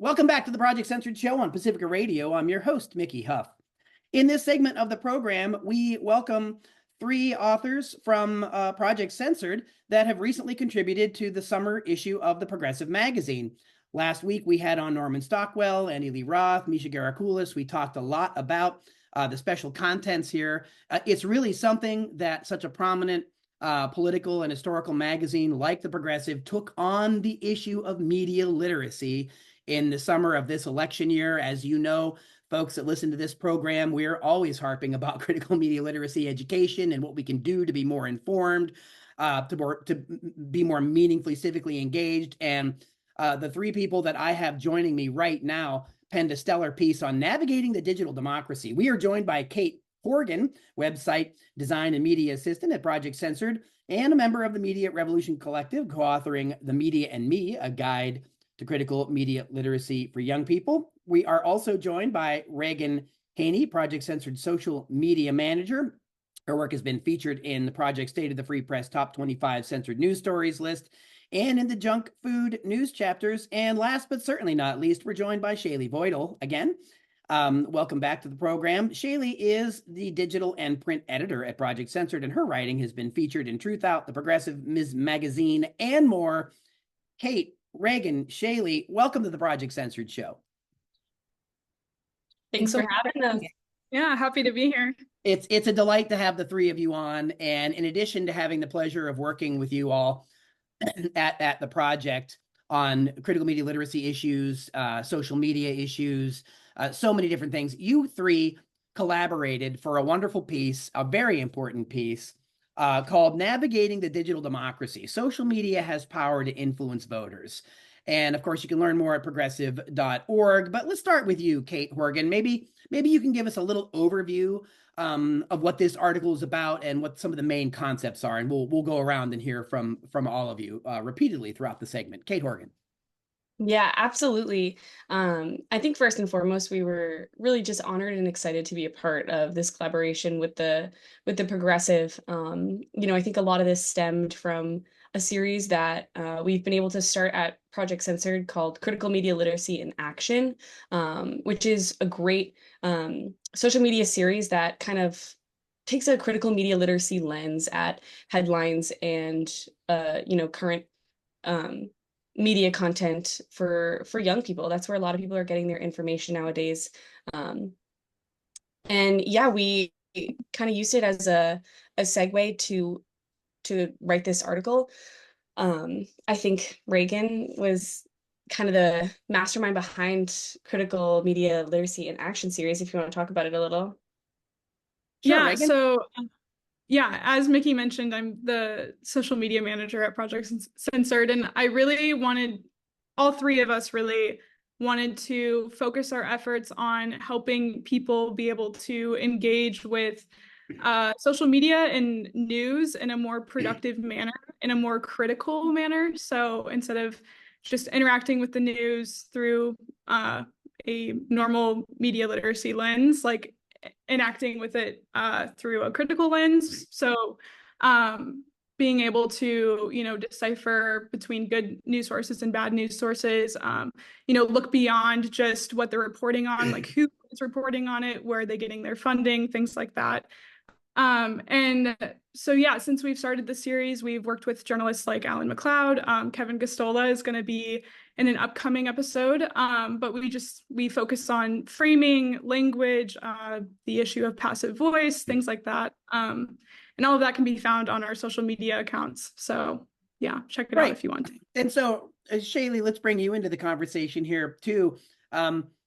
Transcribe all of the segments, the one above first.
Welcome back to the Project Censored Show on Pacifica Radio. I'm your host, Mickey Huff. In this segment of the program, we welcome three authors from Project Censored that have recently contributed to the summer issue of the Progressive magazine. Last week, we had on Norman Stockwell, Annie Lee Roth, Misha Garakoulis. We talked a lot about the special contents here. It's really something that such a prominent political and historical magazine like the Progressive took on the issue of media literacy in the summer of this election year. As you know, folks that listen to this program, we're always harping about critical media literacy education and what we can do to be more informed, to be more meaningfully civically engaged. And the three people that I have joining me right now penned a stellar piece on navigating the digital democracy. We are joined by Kate Horgan, website design and media assistant at Project Censored, and a member of the Media Revolution Collective, co-authoring The Media and Me, a guide to critical media literacy for young people. We are also joined by Reagan, Haynie, Project Censored social media manager. Her work has been featured in the Project State of the Free Press Top 25 Censored News Stories list and in the Junk Food News chapters. And last but certainly not least, we're joined by Shealeigh Voitl again. Welcome back to the program. Shealeigh is the digital and print editor at Project Censored, and her writing has been featured in Truth Out, the Progressive Ms. Magazine, and more. Kate, Reagan, Shealeigh, welcome to the Project Censored Show. Thanks for having us. Yeah, happy to be here. It's a delight to have the three of you on. And in addition to having the pleasure of working with you all at the project on critical media literacy issues, social media issues, so many different things, you three collaborated for a wonderful piece, a very important piece, called Navigating the Digital Democracy. Social media has power to influence voters. And of course, you can learn more at progressive.org. But let's start with you, Kate Horgan. Maybe you can give us a little overview of what this article is about and what some of the main concepts are. And we'll go around and hear from all of you repeatedly throughout the segment. Kate Horgan. Yeah, absolutely. I think first and foremost, we were really just honored and excited to be a part of this collaboration with the Progressive. I think a lot of this stemmed from a series that we've been able to start at Project Censored called Critical Media Literacy in Action, which is a great social media series that kind of takes a critical media literacy lens at headlines and current media content for young people. That's where a lot of people are getting their information nowadays. And yeah, we kind of used it as a segue to write this article. I think Reagan was kind of the mastermind behind Critical Media Literacy in Action series, if you want to talk about it a little. Sure, yeah, Reagan. So yeah, as Mickey mentioned, I'm the social media manager at Project Censored, and I really wanted, all three of us really wanted to focus our efforts on helping people be able to engage with social media and news in a more productive manner, in a more critical manner. So instead of just interacting with the news through a normal media literacy lens, like enacting with it through a critical lens. So being able to, decipher between good news sources and bad news sources, look beyond just what they're reporting on, like who is reporting on it, where are they getting their funding, things like that. And so, yeah, since we've started the series, we've worked with journalists like Alan McLeod. Kevin Gostola is going to be in an upcoming episode. But we focus on framing, language, the issue of passive voice, things like that. And all of that can be found on our social media accounts. So yeah, check it out if you want to. And so, Shealeigh, let's bring you into the conversation here too.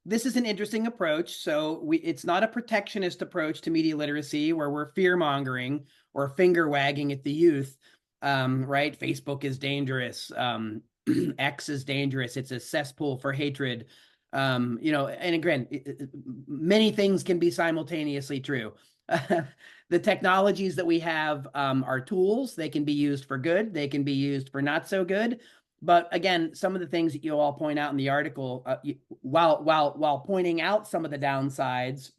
This is an interesting approach. So it's not a protectionist approach to media literacy where we're fear-mongering or finger-wagging at the youth, right? Facebook is dangerous. X is dangerous. It's a cesspool for hatred. And again, many things can be simultaneously true. The technologies that we have are tools. They can be used for good. They can be used for not so good. But again, some of the things that you all point out in the article, while pointing out some of the downsides,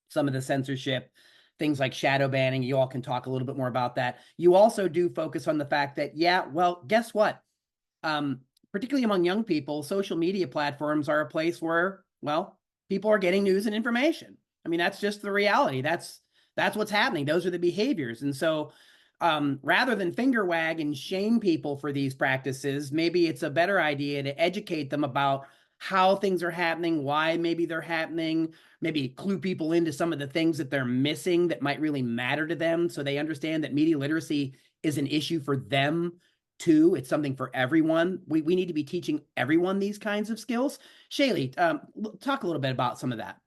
some of the censorship, things like shadow banning, you all can talk a little bit more about that. You also do focus on the fact that, yeah, well, guess what? particularly among young people, social media platforms are a place where, well, people are getting news and information. I mean, that's just the reality. That's what's happening. Those are the behaviors. And so rather than finger wag and shame people for these practices, maybe it's a better idea to educate them about how things are happening, why maybe they're happening, maybe clue people into some of the things that they're missing that might really matter to them, so they understand that media literacy is an issue for them too. It's something for everyone. We need to be teaching everyone these kinds of skills. Shealeigh, talk a little bit about some of that.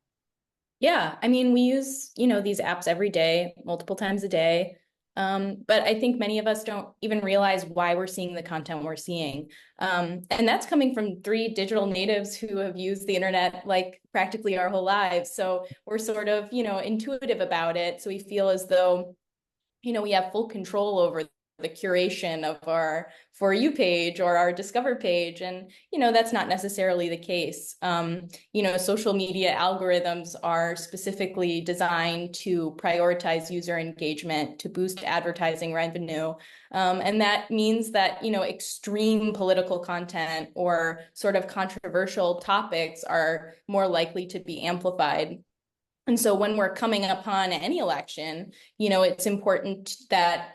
Yeah, I mean, we use, these apps every day, multiple times a day. But I think many of us don't even realize why we're seeing the content we're seeing. And that's coming from 3 digital natives who have used the internet like practically our whole lives. So we're sort of, intuitive about it. So we feel as though, we have full control over the curation of our For You page or our Discover page. And, that's not necessarily the case. Social media algorithms are specifically designed to prioritize user engagement, to boost advertising revenue. And that means that, extreme political content or sort of controversial topics are more likely to be amplified. And so when we're coming upon any election, it's important that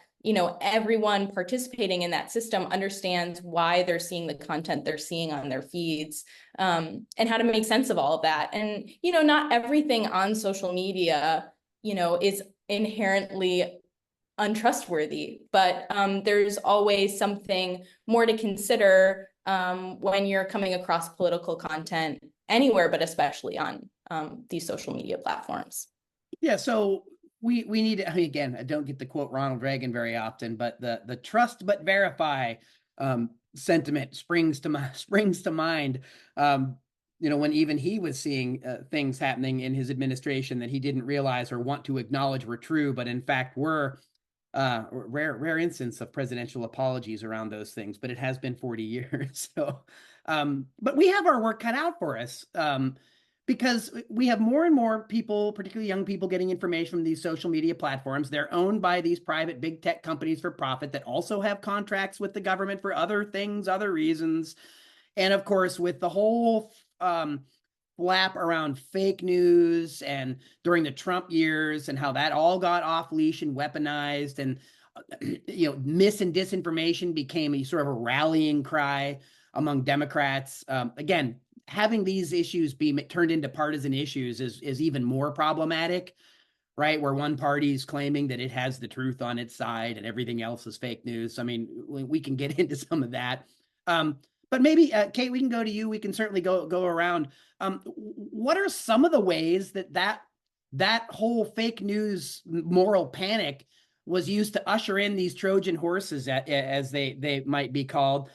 everyone participating in that system understands why they're seeing the content they're seeing on their feeds, and how to make sense of all of that. And, not everything on social media, is inherently untrustworthy, but there's always something more to consider when you're coming across political content anywhere, but especially on these social media platforms. Yeah, so we need to, again, I don't get to quote Ronald Reagan very often, but the trust but verify sentiment springs to mind. When even he was seeing things happening in his administration that he didn't realize or want to acknowledge were true, but in fact were rare instance of presidential apologies around those things. But it has been 40 years. So, but we have our work cut out for us. Because we have more and more people, particularly young people, getting information from these social media platforms. They're owned by these private big tech companies for profit that also have contracts with the government for other things, other reasons. And of course, with the whole flap around fake news and during the Trump years and how that all got off leash and weaponized, and mis and disinformation became a sort of a rallying cry among Democrats. Again, having these issues be turned into partisan issues is even more problematic, right? Where one party is claiming that it has the truth on its side and everything else is fake news. I mean, we can get into some of that. But maybe, Kate, we can go to you. We can certainly go around. What are some of the ways that whole fake news moral panic was used to usher in these Trojan horses, as they might be called?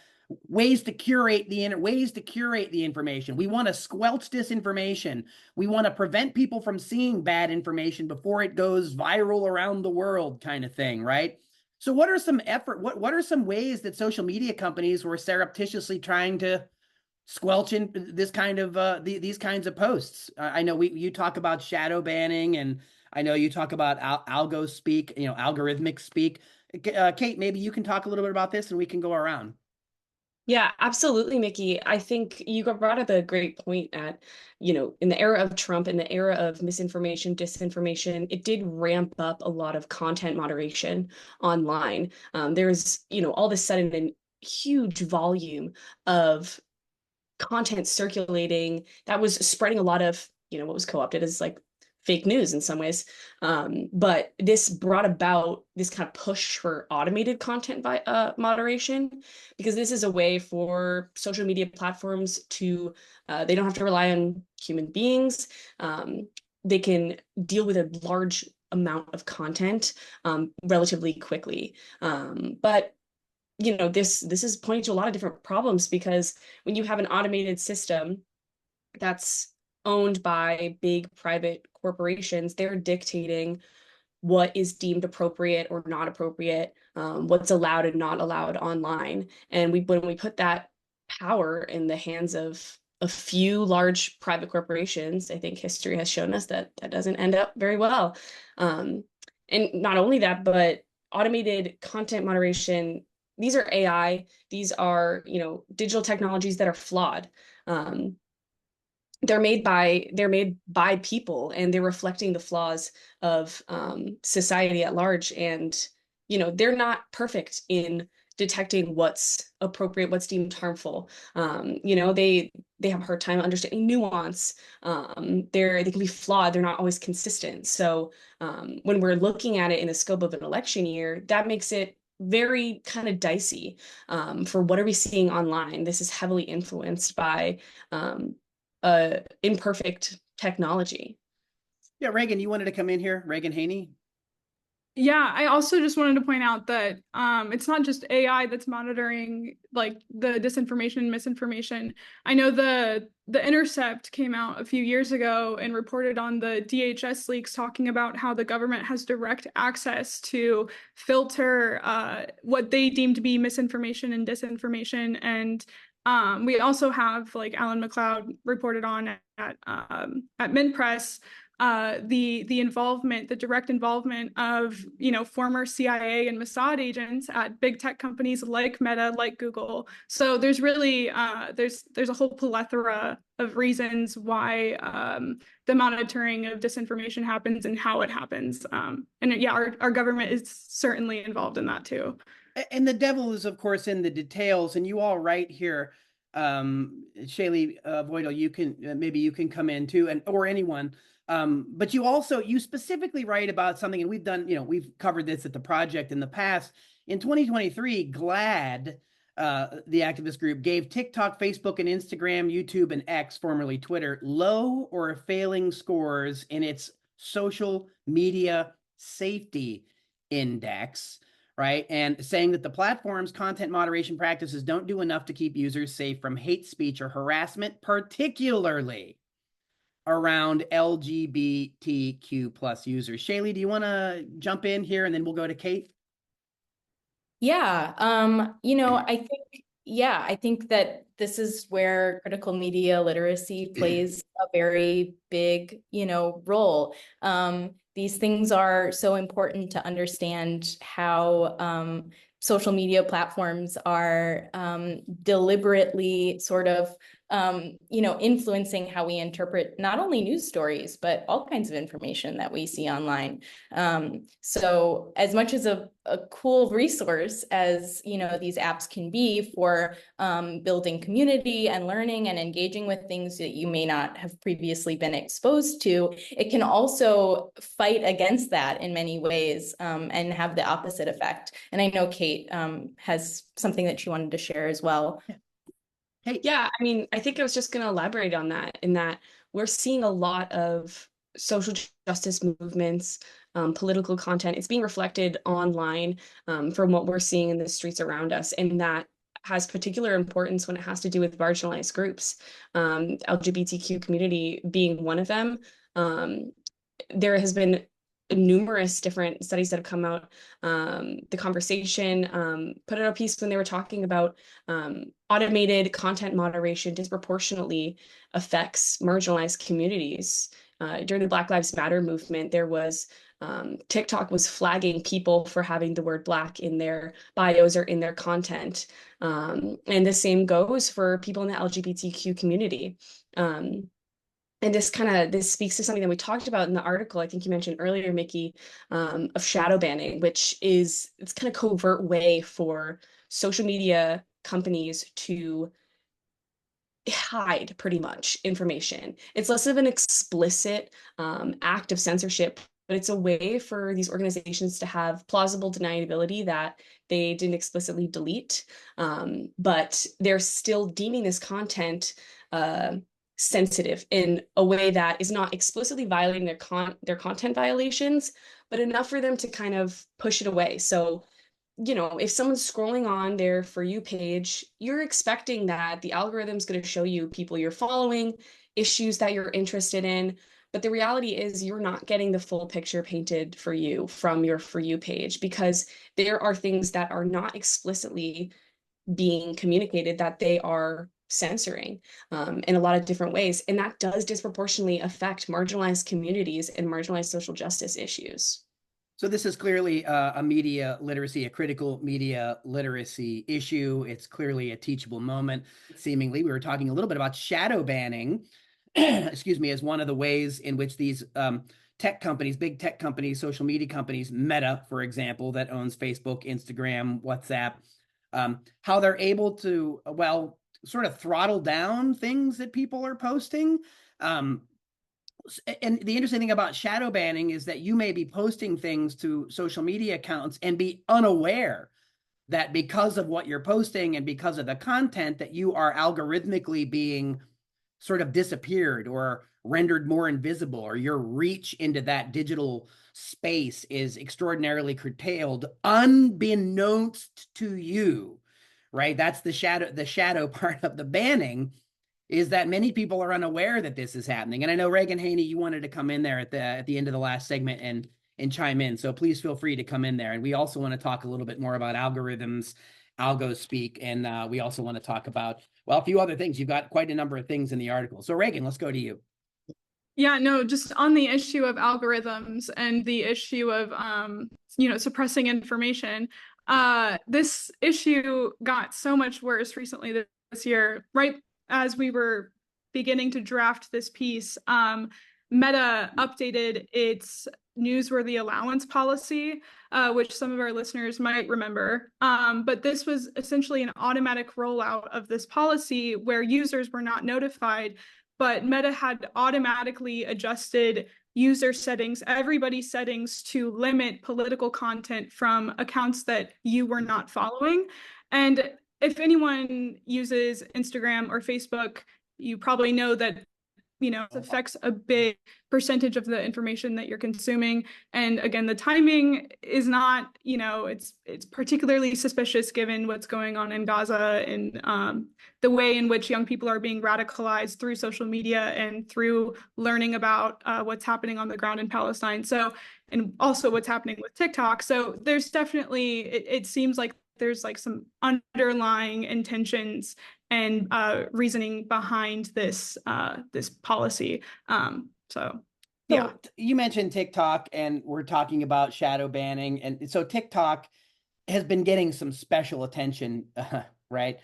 Ways to curate the information. We want to squelch disinformation. We want to prevent people from seeing bad information before it goes viral around the world, kind of thing, right? So what are some ways that social media companies were surreptitiously trying to squelch in this kind of these kinds of posts? I know you talk about shadow banning, and I know you talk about algorithmic speak. Kate, maybe you can talk a little bit about this and we can go around. Yeah, absolutely, Mickey. I think you brought up a great point in the era of Trump, in the era of misinformation, disinformation, it did ramp up a lot of content moderation online. There's, all of a sudden a huge volume of content circulating that was spreading a lot of, what was co-opted as like fake news in some ways. But this brought about this kind of push for automated content moderation, because this is a way for social media platforms to, they don't have to rely on human beings. They can deal with a large amount of content relatively quickly. But this is pointing to a lot of different problems, because when you have an automated system that's owned by big private corporations, they're dictating what is deemed appropriate or not appropriate, what's allowed and not allowed online. And when we put that power in the hands of a few large private corporations, I think history has shown us that doesn't end up very well. And not only that, but automated content moderation these are AI, these are, digital technologies that are flawed. They're made by people, and they're reflecting the flaws of society at large. And, they're not perfect in detecting what's appropriate, what's deemed harmful. They have a hard time understanding nuance. They can be flawed. They're not always consistent. So when we're looking at it in the scope of an election year, that makes it very kind of dicey for what are we seeing online. This is heavily influenced by imperfect technology. Yeah, Reagan, you wanted to come in here, Reagan Haynie? Yeah, I also just wanted to point out that it's not just AI that's monitoring like the disinformation and misinformation. I know the Intercept came out a few years ago and reported on the DHS leaks, talking about how the government has direct access to filter what they deem to be misinformation and disinformation. And we also have, like Alan McLeod reported on at MintPress, the direct involvement of former CIA and Mossad agents at big tech companies like Meta, like Google. So there's really there's a whole plethora of reasons why the monitoring of disinformation happens and how it happens. And yeah, our government is certainly involved in that too. And the devil is, of course, in the details. And you all write here, Shealeigh, Voitl, you can maybe you can come in too, or anyone. But you specifically write about something, and we've covered this at the project in the past. In 2023, GLAAD, the activist group, gave TikTok, Facebook, and Instagram, YouTube, and X, formerly Twitter, low or failing scores in its social media safety index, right? And saying that the platform's content moderation practices don't do enough to keep users safe from hate speech or harassment, particularly around LGBTQ plus users. Shealeigh, do you want to jump in here, and then we'll go to Kate? Yeah, I think that this is where critical media literacy plays a very big, role. These things are so important to understand how social media platforms are deliberately sort of influencing how we interpret not only news stories, but all kinds of information that we see online. So as much as a cool resource as, these apps can be for building community and learning and engaging with things that you may not have previously been exposed to, it can also fight against that in many ways and have the opposite effect. And I know Kate has something that she wanted to share as well. Hey, yeah, I think I was just going to elaborate on that, in that we're seeing a lot of social justice movements, political content. It's being reflected online from what we're seeing in the streets around us. And that has particular importance when it has to do with marginalized groups, LGBTQ community being one of them. There has been numerous different studies that have come out. The Conversation put out a piece when they were talking about automated content moderation disproportionately affects marginalized communities. During the Black Lives Matter movement, there was TikTok was flagging people for having the word Black in their bios or in their content. And the same goes for people in the LGBTQ community. And this speaks to something that we talked about in the article, I think you mentioned earlier, Mickey, of shadow banning, which is, it's kind of covert way for social media companies to hide pretty much information. It's less of an explicit act of censorship, but it's a way for these organizations to have plausible deniability that they didn't explicitly delete, but they're still deeming this content sensitive in a way that is not explicitly violating their content violations, but enough for them to kind of push it away. So, if someone's scrolling on their For You page, you're expecting that the algorithm's going to show you people you're following, issues that you're interested in. But the reality is you're not getting the full picture painted for you from your For You page, because there are things that are not explicitly being communicated that they are censoring in a lot of different ways. And that does disproportionately affect marginalized communities and marginalized social justice issues. So this is clearly a media literacy, a critical media literacy issue. It's clearly a teachable moment. Seemingly, we were talking a little bit about shadow banning, excuse me, as one of the ways in which these tech companies, big tech companies, social media companies, Meta, for example, that owns Facebook, Instagram, WhatsApp, how they're able to, well, sort of throttle down things that people are posting. And the interesting thing about shadow banning is that you may be posting things to social media accounts and be unaware that because of what you're posting and because of the content that you are algorithmically being sort of disappeared or rendered more invisible, or your reach into that digital space is extraordinarily curtailed unbeknownst to you, right? That's the shadow part of the banning, is that many people are unaware that this is happening. And I know Reagan, Haynie, you wanted to come in there at the end of the last segment and chime in. So please feel free to come in there. And we also want to talk a little bit more about algorithms, algo speak, and we also want to talk about, well, a few other things. You've got quite a number of things in the article. So Reagan, let's go to you. Yeah, no, just on the issue of algorithms and the issue of suppressing information. This issue got so much worse recently this year, right as we were beginning to draft this piece. Meta updated its newsworthy allowance policy, which some of our listeners might remember. But this was essentially an automatic rollout of this policy where users were not notified, but Meta had automatically adjusted user settings, everybody's settings, to limit political content from accounts that you were not following. And if anyone uses Instagram or Facebook, you probably know that it affects a big percentage of the information that you're consuming. And again, the timing is not, it's particularly suspicious given what's going on in Gaza and the way in which young people are being radicalized through social media and through learning about what's happening on the ground in Palestine. So, and also what's happening with TikTok. So there's definitely, it seems like there's like some underlying intentions and reasoning behind this this policy. So you mentioned TikTok, and we're talking about shadow banning, and so TikTok has been getting some special attention, right?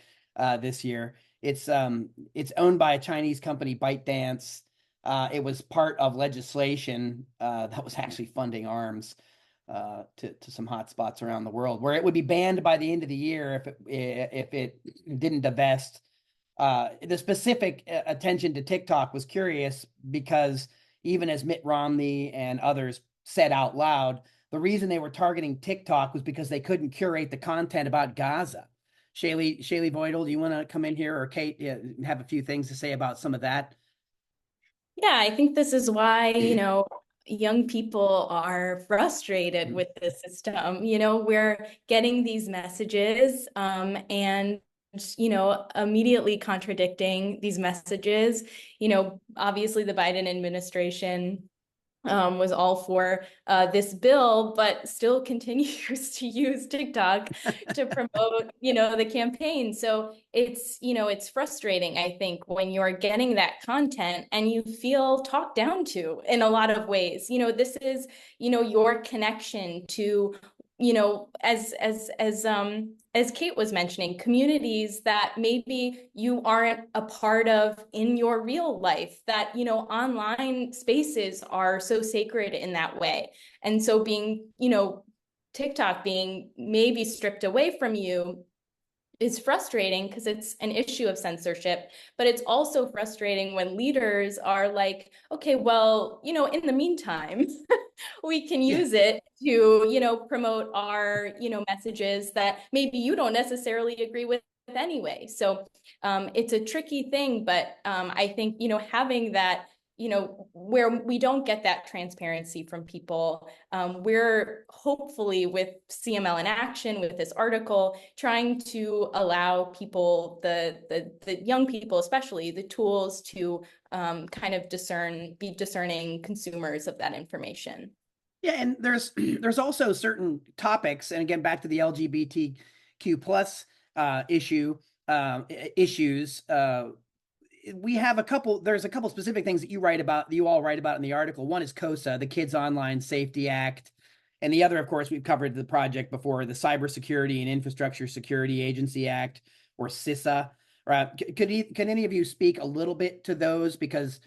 This year, it's owned by a Chinese company, ByteDance. It was part of legislation that was actually funding arms to some hot spots around the world, where it would be banned by the end of the year if it didn't divest. The specific attention to TikTok was curious because even as Mitt Romney and others said out loud, the reason they were targeting TikTok was because they couldn't curate the content about Gaza. Shealeigh Voitl, do you want to come in here, or Kate, have a few things to say about some of that? Yeah, I think this is why, young people are frustrated with the system. We're getting these messages and immediately contradicting these messages. Obviously the Biden administration was all for this bill, but still continues to use TikTok to promote, the campaign. So it's frustrating, I think, when you're getting that content and you feel talked down to in a lot of ways. This is, your connection to, as Kate was mentioning, communities that maybe you aren't a part of in your real life, that, online spaces are so sacred in that way. And so being, TikTok being maybe stripped away from you is frustrating because it's an issue of censorship, but it's also frustrating when leaders are like, okay, well, in the meantime, we can use it to, promote our, messages that maybe you don't necessarily agree with anyway. So it's a tricky thing, but I think, having that, where we don't get that transparency from people, we're hopefully with CML in action, with this article, trying to allow people, the young people especially, the tools to kind of be discerning consumers of that information. Yeah, and there's also certain topics, and again, back to the LGBTQ plus issues. There's a couple specific things that you all write about in the article. One is KOSA, the Kids Online Safety Act, And the other, of course, we've covered the project before, the Cybersecurity and Infrastructure Security Agency Act, or CISA. Can any of you speak a little bit to those? Because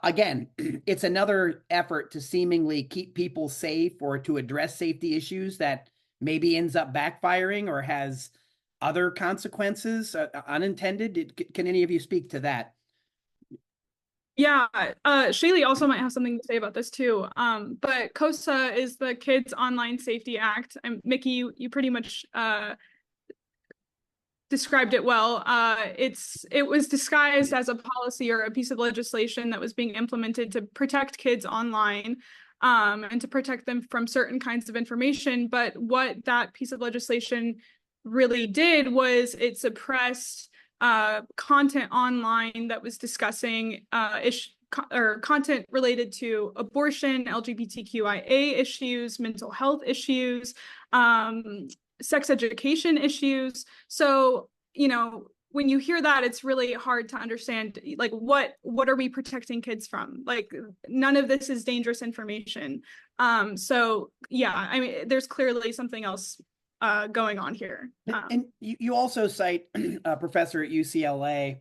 again, it's another effort to seemingly keep people safe or to address safety issues that maybe ends up backfiring or has other consequences, unintended. Can any of you speak to that? Yeah, Shealeigh also might have something to say about this too. But COSA is the Kids Online Safety Act. And Mickey, you pretty much described it well. It was disguised as a policy or a piece of legislation that was being implemented to protect kids online, and to protect them from certain kinds of information. But what that piece of legislation really did was it suppressed content online that was discussing content related to abortion, LGBTQIA issues, mental health issues, sex education issues. So, when you hear that, it's really hard to understand, like, what are we protecting kids from? Like, none of this is dangerous information. So yeah, I mean, there's clearly something else going on here. And you also cite a professor at UCLA,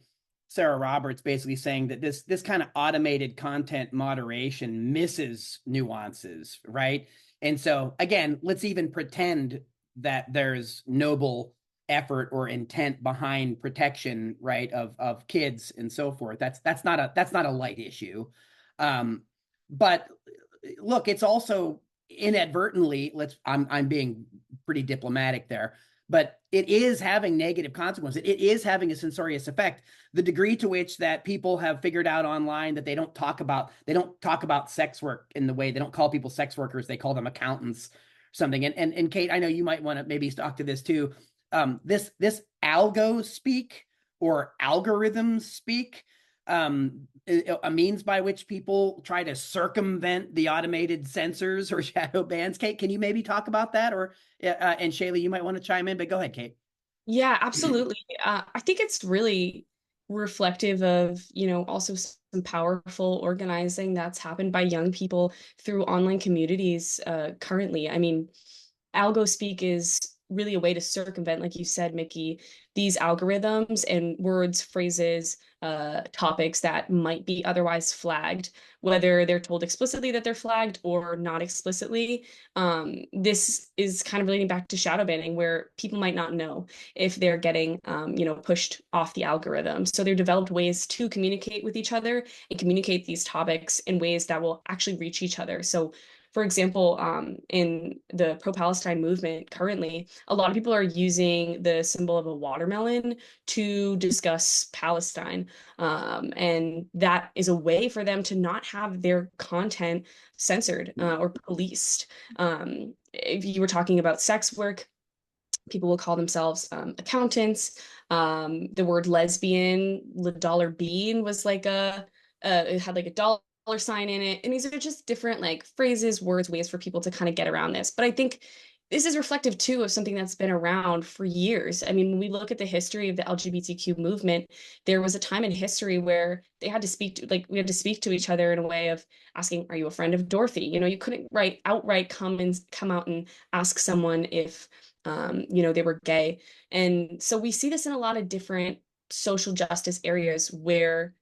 Sarah Roberts, basically saying that this kind of automated content moderation misses nuances, right? And so again, let's even pretend that there's noble effort or intent behind protection, right, of kids and so forth. That's not a light issue. But look, it's also inadvertently, I'm being pretty diplomatic there, but it is having negative consequences. It is having a censorious effect. The degree to which that people have figured out online that they don't talk about sex work in the way, they don't call people sex workers, they call them accountants, something. And Kate, I know you might want to maybe talk to this too. This algo speak or algorithms speak, a means by which people try to circumvent the automated censors or shadow bans. Kate, can you maybe talk about that? Or and Shealeigh, you might want to chime in, but go ahead, Kate. Yeah, absolutely. I think it's really reflective of, also some powerful organizing that's happened by young people through online communities currently. I mean, algo speak is really a way to circumvent, like you said, Mickey, these algorithms and words, phrases, topics that might be otherwise flagged, whether they're told explicitly that they're flagged or not explicitly. This is kind of relating back to shadow banning, where people might not know if they're getting, pushed off the algorithm. So they've developed ways to communicate with each other and communicate these topics in ways that will actually reach each other. So for example, in the pro-Palestine movement currently, a lot of people are using the symbol of a watermelon to discuss Palestine. And that is a way for them to not have their content censored or policed. If you were talking about sex work, people will call themselves accountants. The word lesbian, the dollar bean was like it had like a dollar sign in it. And these are just different like phrases, words, ways for people to kind of get around this. But I think this is reflective too of something that's been around for years. I mean, when we look at the history of the LGBTQ movement, there was a time in history where we had to speak to each other in a way of asking, are you a friend of Dorothy? You couldn't outright come out and ask someone if they were gay. And so we see this in a lot of different social justice areas where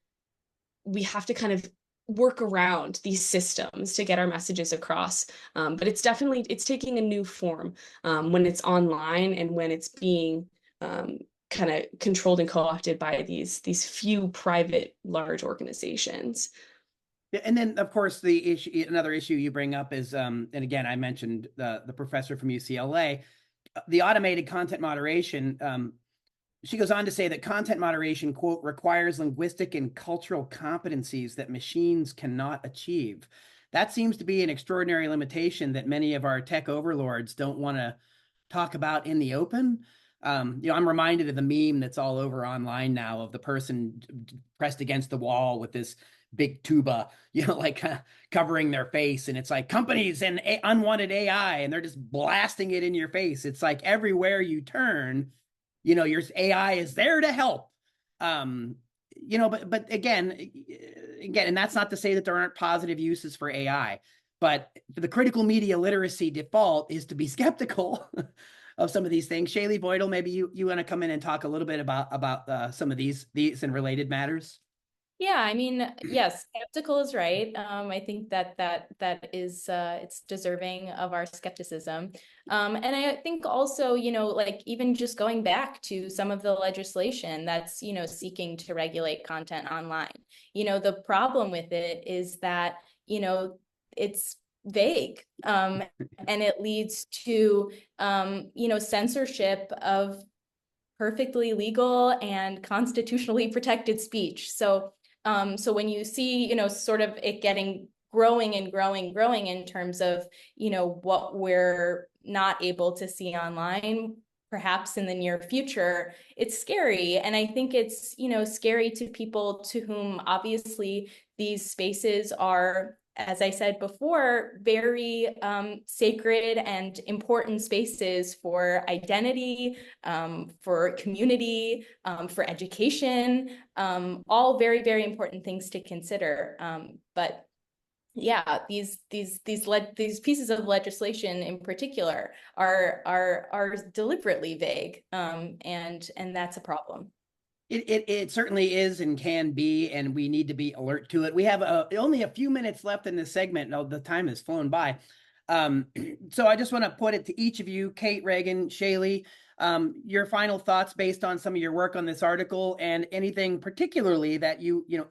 we have to kind of work around these systems to get our messages across. But it's taking a new form when it's online and when it's being kind of controlled and co-opted by these few private large organizations. Yeah, and then of course another issue you bring up is, and again, I mentioned the professor from UCLA, the automated content moderation. She goes on to say that content moderation, quote, requires linguistic and cultural competencies that machines cannot achieve. That seems to be an extraordinary limitation that many of our tech overlords don't want to talk about in the open. I'm reminded of the meme that's all over online now of the person pressed against the wall with this big tuba, covering their face. And it's like companies and unwanted AI, and they're just blasting it in your face. It's like everywhere you turn, your AI is there to help. But again, and that's not to say that there aren't positive uses for AI, but the critical media literacy default is to be skeptical of some of these things. Shealeigh, Voitl, maybe you want to come in and talk a little bit about some of these and related matters. Yeah, I mean, yes, skeptical is right. I think that is it's deserving of our skepticism. And I think also, like even just going back to some of the legislation that's, seeking to regulate content online. The problem with it is that, it's vague, and it leads to, censorship of perfectly legal and constitutionally protected speech. So when you see, sort of it growing in terms of, what we're not able to see online, perhaps in the near future, it's scary. And I think it's, scary to people to whom obviously these spaces are, as I said before, very sacred and important spaces for identity, for community, for education, all very, very important things to consider. But yeah, these pieces of legislation in particular are deliberately vague, and that's a problem. It certainly is and can be, and we need to be alert to it. We have only a few minutes left in this segment. No, the time has flown by. So I just want to put it to each of you, Kate, Reagan, Shealeigh, your final thoughts based on some of your work on this article, and anything particularly that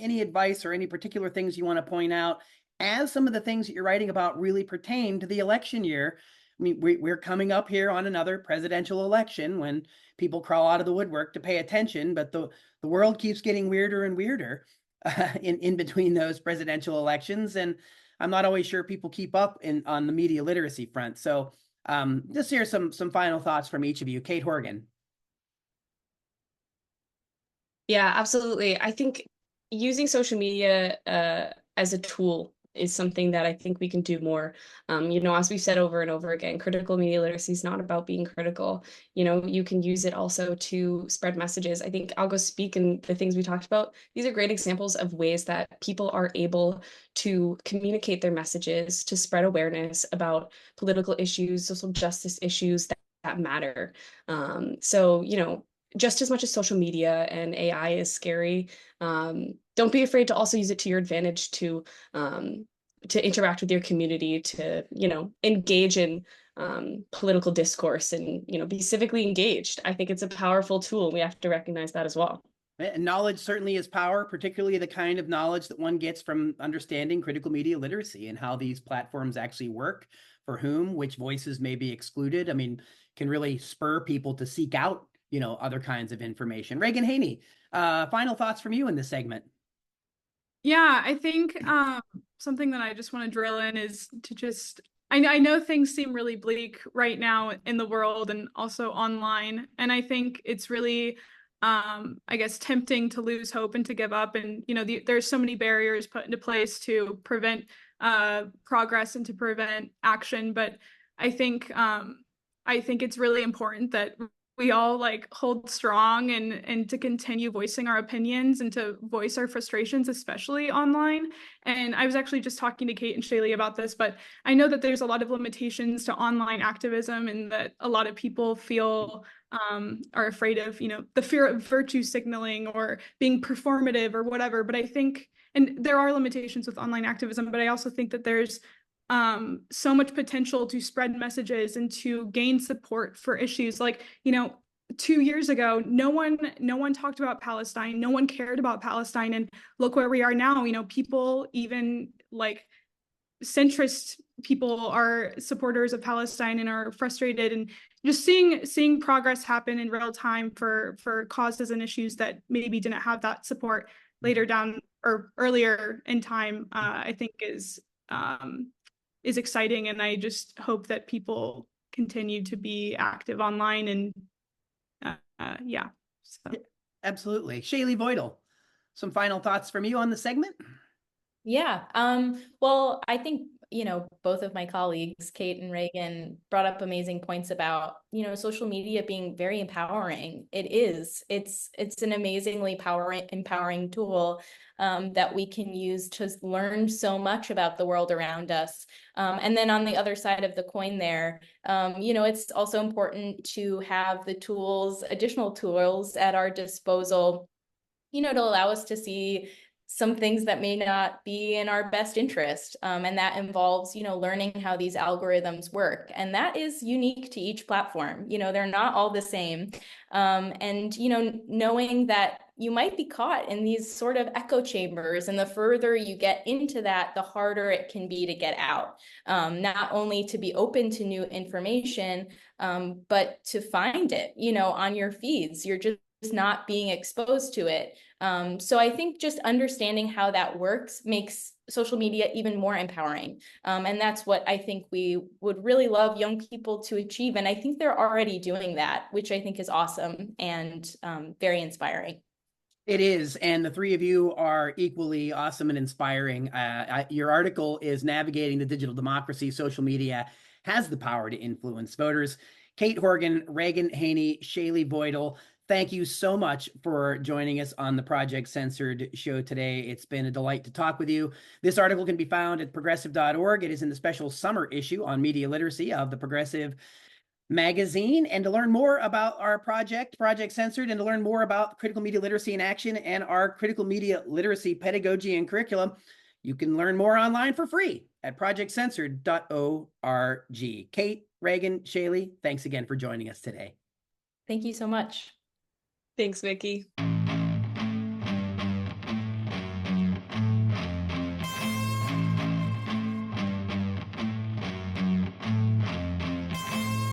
any advice or any particular things you want to point out as some of the things that you're writing about really pertain to the election year. I mean, we're coming up here on another presidential election when people crawl out of the woodwork to pay attention, but the world keeps getting weirder and weirder in between those presidential elections, and I'm not always sure people keep up on the media literacy front. So just hear some final thoughts from each of you. Kate, Horgan. Yeah, absolutely. I think using social media as a tool is something that I think we can do more. As we've said over and over again, critical media literacy is not about being critical. You can use it also to spread messages. I think I'll go speak and the things we talked about. These are great examples of ways that people are able to communicate their messages, to spread awareness about political issues, social justice issues that matter. So, just as much as social media and AI is scary, don't be afraid to also use it to your advantage to interact with your community, to, engage in political discourse and, be civically engaged. I think it's a powerful tool. We have to recognize that as well. And knowledge certainly is power, particularly the kind of knowledge that one gets from understanding critical media literacy and how these platforms actually work, for whom, which voices may be excluded. I mean, can really spur people to seek out other kinds of information. Reagan, Haynie, final thoughts from you in this segment. Yeah, I think something that I just want to drill in is to just, I know things seem really bleak right now in the world and also online. And I think it's really, I guess, tempting to lose hope and to give up. And, there's so many barriers put into place to prevent progress and to prevent action. But I think it's really important that we all hold strong and to continue voicing our opinions and to voice our frustrations, especially online. And I was actually just talking to Kate and Shealeigh about this, but I know that there's a lot of limitations to online activism and that a lot of people feel are afraid of, the fear of virtue signaling or being performative or whatever. But I think, and there are limitations with online activism, but I also think that there's so much potential to spread messages and to gain support for issues. 2 years ago, no one talked about Palestine, no one cared about Palestine, and look where we are now. People, even centrist people, are supporters of Palestine and are frustrated, and just seeing progress happen in real time for causes and issues that maybe didn't have that support later down or earlier in time, I think is exciting. And I just hope that people continue to be active online and so. Absolutely. Shealeigh, Voitl, some final thoughts from you on the segment? Yeah. Well, I think both of my colleagues, Kate and Reagan, brought up amazing points about, social media being very empowering. It is. It's an amazingly empowering tool that we can use to learn so much about the world around us. And then on the other side of the coin there, it's also important to have the additional tools at our disposal, to allow us to see some things that may not be in our best interest. And that involves, learning how these algorithms work. And that is unique to each platform. They're not all the same. And, knowing that you might be caught in these sort of echo chambers, and the further you get into that, the harder it can be to get out. Not only to be open to new information, but to find it, on your feeds. You're just not being exposed to it. So I think just understanding how that works makes social media even more empowering. And that's what I think we would really love young people to achieve. And I think they're already doing that, which I think is awesome and very inspiring. It is, and the three of you are equally awesome and inspiring. Your article is Navigating the Digital Democracy. Social Media has the power to influence voters. Kate Horgan, Reagan, Haynie, Shealeigh, Voitl, thank you so much for joining us on the Project Censored show today. It's been a delight to talk with you. This article can be found at progressive.org. It is in the special summer issue on media literacy of the Progressive magazine. And to learn more about our Project Censored, and to learn more about critical media literacy in action and our critical media literacy pedagogy and curriculum, you can learn more online for free at projectcensored.org. Kate, Reagan, Shealeigh, thanks again for joining us today. Thank you so much. Thanks, Vicki.